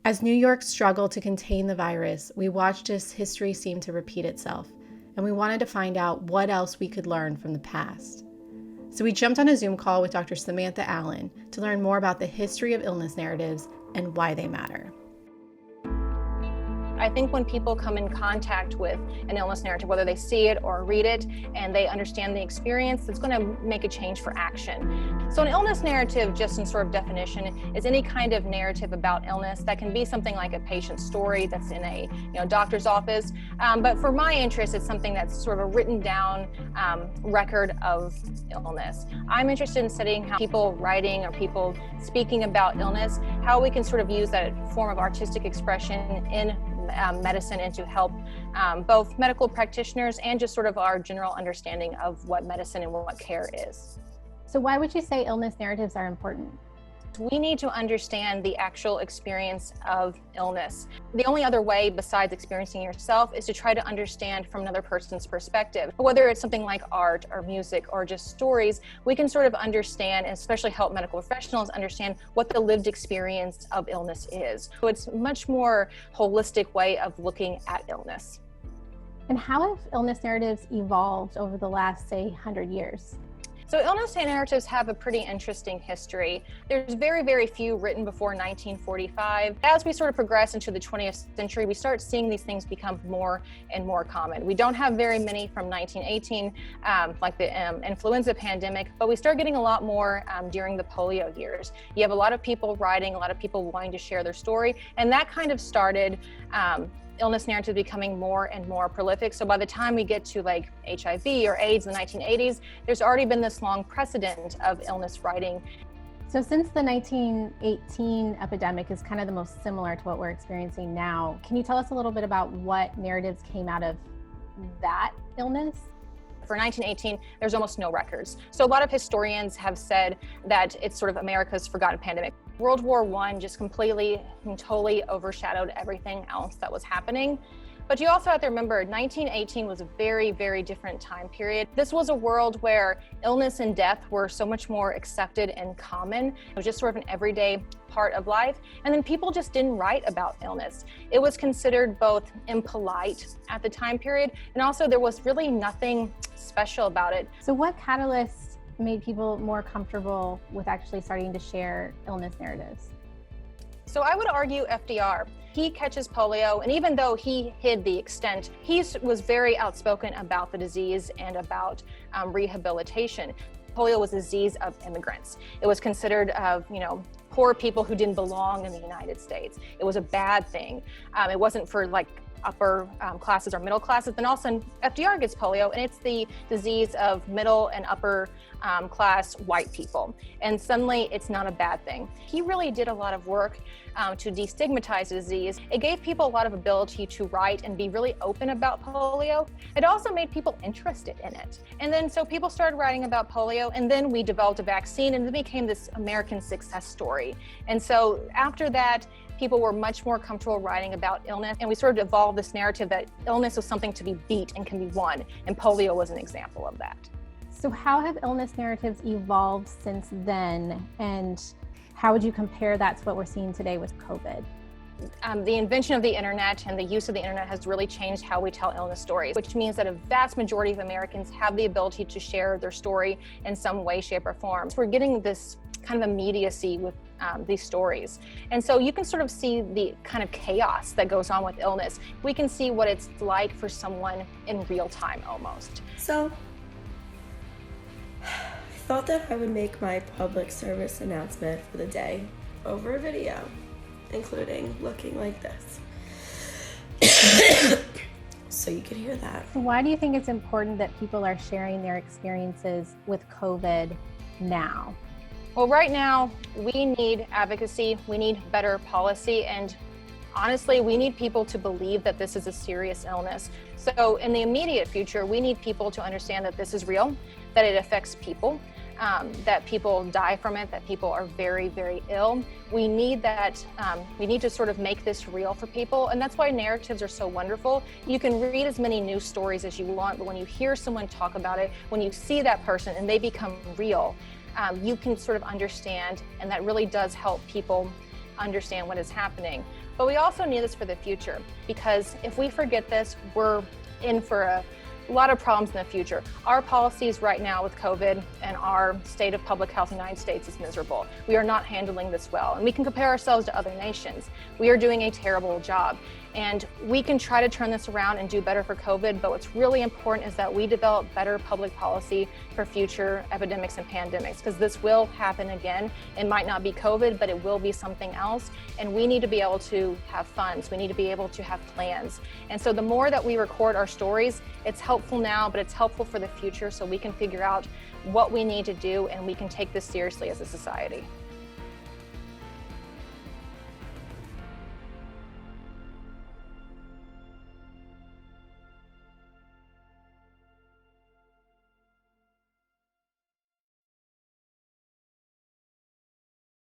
As New York struggled to contain the virus, we watched as history seemed to repeat itself, and we wanted to find out what else we could learn from the past. So we jumped on a Zoom call with Dr. Samantha Allen to learn more about the history of illness narratives and why they matter. I think when people come in contact with an illness narrative, whether they see it or read it, and they understand the experience, it's going to make a change for action. So an illness narrative, just in sort of definition, is any kind of narrative about illness that can be something like a patient's story that's in a doctor's office. But for my interest, it's something that's sort of a written down record of illness. I'm interested in studying how people writing or people speaking about illness, how we can sort of use that form of artistic expression in medicine and to help both medical practitioners and just sort of our general understanding of what medicine and what care is. So why would you say illness narratives are important? We need to understand the actual experience of illness. The only other way besides experiencing yourself is to try to understand from another person's perspective. Whether it's something like art or music or just stories, we can sort of understand and especially help medical professionals understand what the lived experience of illness is. So it's a much more holistic way of looking at illness. And how have illness narratives evolved over the last, say, 100 years? So illness narratives have a pretty interesting history. There's very, very few written before 1945. As we sort of progress into the 20th century, we start seeing these things become more and more common. We don't have very many from 1918, like the influenza pandemic, but we start getting a lot more during the polio years. You have a lot of people writing, a lot of people wanting to share their story, and that kind of started illness narratives becoming more and more prolific. So by the time we get to like HIV or AIDS in the 1980s, there's already been this long precedent of illness writing. So since the 1918 epidemic is kind of the most similar to what we're experiencing now, can you tell us a little bit about what narratives came out of that illness? For 1918, there's almost no records. So a lot of historians have said that it's sort of America's forgotten pandemic. World War I just completely and totally overshadowed everything else that was happening. But you also have to remember, 1918 was a very, very different time period. This was a world where illness and death were so much more accepted and common. It was just sort of an everyday part of life. And then people just didn't write about illness. It was considered both impolite at the time period, and also there was really nothing special about it. So what catalysts made people more comfortable with actually starting to share illness narratives? So I would argue FDR. He catches polio, and even though he hid the extent, he was very outspoken about the disease and about rehabilitation. Polio was a disease of immigrants. It was considered of, poor people who didn't belong in the United States. It was a bad thing. It wasn't for like upper classes or middle classes. Then all of a sudden FDR gets polio, and it's the disease of middle and upper class white people. And suddenly it's not a bad thing. He really did a lot of work to destigmatize the disease. It gave people a lot of ability to write and be really open about polio. It also made people interested in it. And then so people started writing about polio, and then we developed a vaccine, and it became this American success story. And so after that, people were much more comfortable writing about illness, and we sort of evolved this narrative that illness was something to be beat and can be won, and polio was an example of that. So how have illness narratives evolved since then, and how would you compare that to what we're seeing today with COVID? The invention of the internet and the use of the internet has really changed how we tell illness stories, which means that a vast majority of Americans have the ability to share their story in some way, shape, or form. So we're getting this kind of immediacy with these stories. And so you can sort of see the kind of chaos that goes on with illness. We can see what it's like for someone in real time almost. So, I thought that I would make my public service announcement for the day over a video, including looking like this. So you could hear that. Why do you think it's important that people are sharing their experiences with COVID now? Well, right now, we need advocacy, we need better policy, and honestly, we need people to believe that this is a serious illness. So in the immediate future, we need people to understand that this is real, that it affects people, that people die from it, that people are very, very ill. We need that, we need to sort of make this real for people, and that's why narratives are so wonderful. You can read as many news stories as you want, but when you hear someone talk about it, when you see that person and they become real, you can sort of understand, and that really does help people understand what is happening. But we also need this for the future, because if we forget this, we're in for a lot of problems in the future. Our policies right now with COVID and our state of public health in the United States is miserable. We are not handling this well, and we can compare ourselves to other nations. We are doing a terrible job, and we can try to turn this around and do better for COVID, but what's really important is that we develop better public policy for future epidemics and pandemics, because this will happen again. It might not be COVID, but it will be something else, and we need to be able to have funds. We need to be able to have plans. And so the more that we record our stories, it's helpful now, but it's helpful for the future, so we can figure out what we need to do and we can take this seriously as a society.